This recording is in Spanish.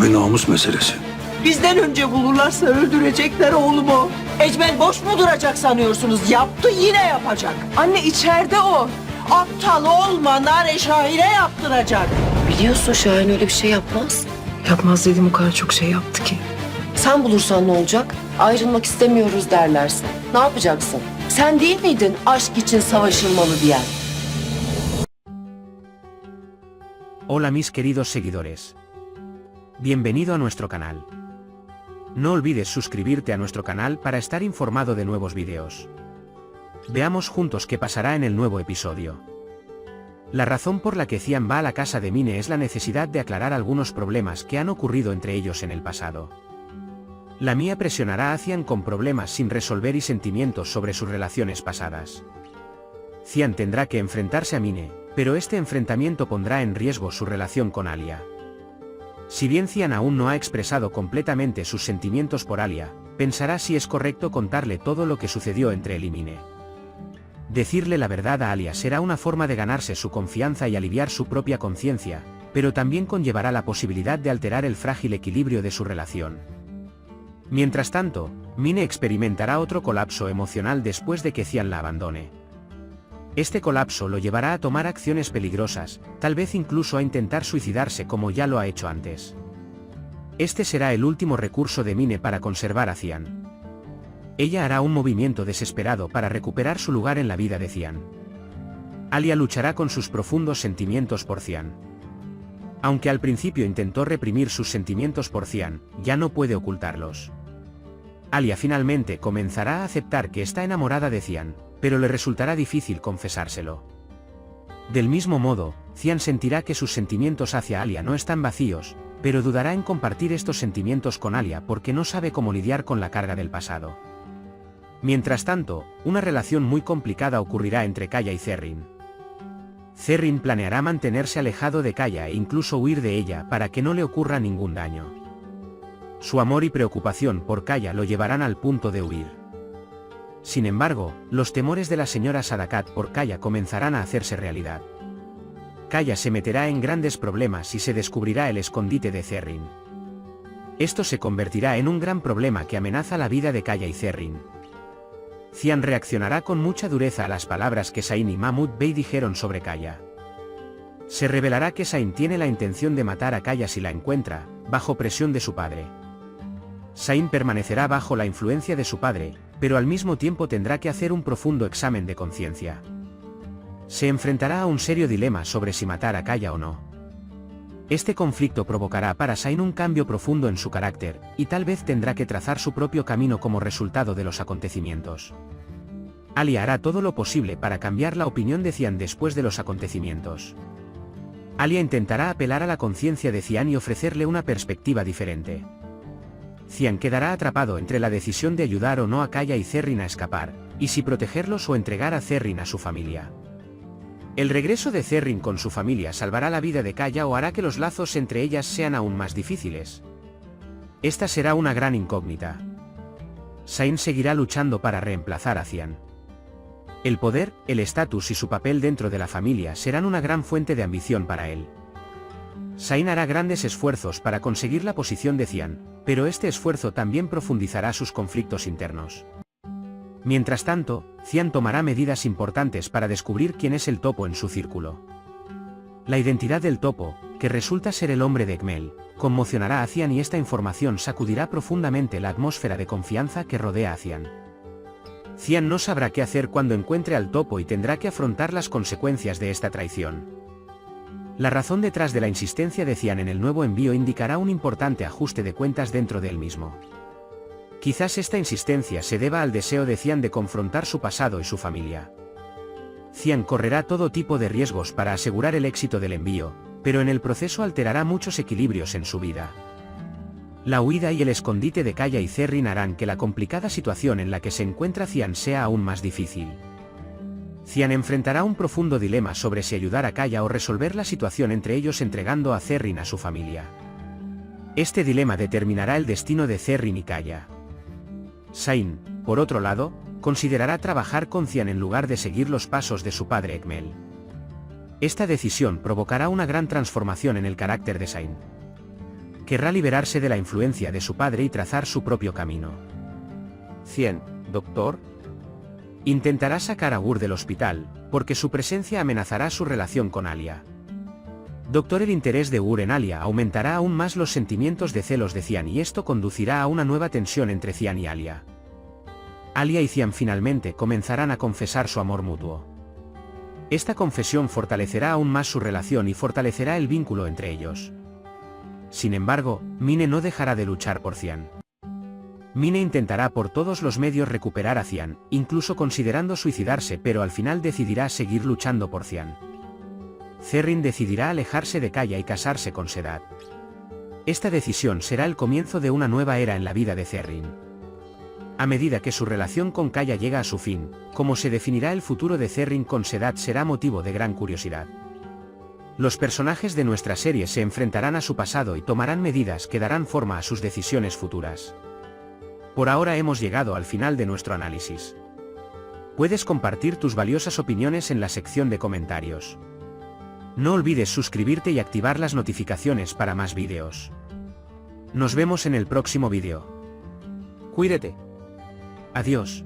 bir namus meselesi. Bizden önce bulurlarsa öldürecekler oğlumu. Ecmel boş mu duracak sanıyorsunuz? Yaptı, yine yapacak. Anne içeride o. Aptal olma, Nare Şahin'e yaptıracak. Biliyorsun Şahin öyle bir şey yapmaz. Yapmaz dediğim o kadar çok şey yaptı ki. Sen bulursan ne olacak? Ayrılmak istemiyoruz derlerse. Ne yapacaksın? Sen değil miydin aşk için savaşılmalı diyen? Hola mis queridos seguidores. Bienvenido a nuestro canal. No olvides suscribirte a nuestro canal para estar informado de nuevos videos. Veamos juntos qué pasará en el nuevo episodio. La razón por la que Cian va a la casa de Mine es la necesidad de aclarar algunos problemas que han ocurrido entre ellos en el pasado. La Mía presionará a Cian con problemas sin resolver y sentimientos sobre sus relaciones pasadas. Cian tendrá que enfrentarse a Mine, pero este enfrentamiento pondrá en riesgo su relación con Alia. Si bien Cian aún no ha expresado completamente sus sentimientos por Alia, pensará si es correcto contarle todo lo que sucedió entre él y Mine. Decirle la verdad a Alia será una forma de ganarse su confianza y aliviar su propia conciencia, pero también conllevará la posibilidad de alterar el frágil equilibrio de su relación. Mientras tanto, Mine experimentará otro colapso emocional después de que Cian la abandone. Este colapso lo llevará a tomar acciones peligrosas, tal vez incluso a intentar suicidarse como ya lo ha hecho antes. Este será el último recurso de Mine para conservar a Cian. Ella hará un movimiento desesperado para recuperar su lugar en la vida de Cian. Alia luchará con sus profundos sentimientos por Cian. Aunque al principio intentó reprimir sus sentimientos por Cian, ya no puede ocultarlos. Alia finalmente comenzará a aceptar que está enamorada de Cian, pero le resultará difícil confesárselo. Del mismo modo, Cian sentirá que sus sentimientos hacia Alia no están vacíos, pero dudará en compartir estos sentimientos con Alia porque no sabe cómo lidiar con la carga del pasado. Mientras tanto, una relación muy complicada ocurrirá entre Kaya y Zerrin. Zerrin planeará mantenerse alejado de Kaya e incluso huir de ella para que no le ocurra ningún daño. Su amor y preocupación por Kaya lo llevarán al punto de huir. Sin embargo, los temores de la señora Sadakat por Kaya comenzarán a hacerse realidad. Kaya se meterá en grandes problemas y se descubrirá el escondite de Zerrin. Esto se convertirá en un gran problema que amenaza la vida de Kaya y Zerrin. Cian reaccionará con mucha dureza a las palabras que Sain y Mahmud Bey dijeron sobre Kaya. Se revelará que Sain tiene la intención de matar a Kaya si la encuentra, bajo presión de su padre. Sain permanecerá bajo la influencia de su padre, pero al mismo tiempo tendrá que hacer un profundo examen de conciencia. Se enfrentará a un serio dilema sobre si matar a Kaya o no. Este conflicto provocará para Sain un cambio profundo en su carácter, y tal vez tendrá que trazar su propio camino como resultado de los acontecimientos. Alia hará todo lo posible para cambiar la opinión de Cian después de los acontecimientos. Alia intentará apelar a la conciencia de Cian y ofrecerle una perspectiva diferente. Cian quedará atrapado entre la decisión de ayudar o no a Kaya y Zerrin a escapar, y si protegerlos o entregar a Zerrin a su familia. El regreso de Zerrin con su familia salvará la vida de Kaya o hará que los lazos entre ellas sean aún más difíciles. Esta será una gran incógnita. Sain seguirá luchando para reemplazar a Cian. El poder, el estatus y su papel dentro de la familia serán una gran fuente de ambición para él. Sain hará grandes esfuerzos para conseguir la posición de Cian, pero este esfuerzo también profundizará sus conflictos internos. Mientras tanto, Cian tomará medidas importantes para descubrir quién es el topo en su círculo. La identidad del topo, que resulta ser el hombre de Ekmel, conmocionará a Cian y esta información sacudirá profundamente la atmósfera de confianza que rodea a Cian. Cian no sabrá qué hacer cuando encuentre al topo y tendrá que afrontar las consecuencias de esta traición. La razón detrás de la insistencia de Cian en el nuevo envío indicará un importante ajuste de cuentas dentro de él mismo. Quizás esta insistencia se deba al deseo de Cian de confrontar su pasado y su familia. Cian correrá todo tipo de riesgos para asegurar el éxito del envío, pero en el proceso alterará muchos equilibrios en su vida. La huida y el escondite de Kaya y Zerrin harán que la complicada situación en la que se encuentra Cian sea aún más difícil. Cian enfrentará un profundo dilema sobre si ayudar a Kaya o resolver la situación entre ellos entregando a Zerrin a su familia. Este dilema determinará el destino de Zerrin y Kaya. Sain, por otro lado, considerará trabajar con Cian en lugar de seguir los pasos de su padre Ekmel. Esta decisión provocará una gran transformación en el carácter de Sain. Querrá liberarse de la influencia de su padre y trazar su propio camino. Cian, doctor. Intentará sacar a Gur del hospital, porque su presencia amenazará su relación con Alia. Doctor, el interés de Gur en Alia aumentará aún más los sentimientos de celos de Cian y esto conducirá a una nueva tensión entre Cian y Alia. Alia y Cian finalmente comenzarán a confesar su amor mutuo. Esta confesión fortalecerá aún más su relación y fortalecerá el vínculo entre ellos. Sin embargo, Mine no dejará de luchar por Cian. Mine intentará por todos los medios recuperar a Cian, incluso considerando suicidarse, pero al final decidirá seguir luchando por Cian. Zerrin decidirá alejarse de Kaya y casarse con Sedat. Esta decisión será el comienzo de una nueva era en la vida de Zerrin. A medida que su relación con Kaya llega a su fin, cómo se definirá el futuro de Zerrin con Sedat será motivo de gran curiosidad. Los personajes de nuestra serie se enfrentarán a su pasado y tomarán medidas que darán forma a sus decisiones futuras. Por ahora hemos llegado al final de nuestro análisis. Puedes compartir tus valiosas opiniones en la sección de comentarios. No olvides suscribirte y activar las notificaciones para más vídeos. Nos vemos en el próximo vídeo. Cuídate. Adiós.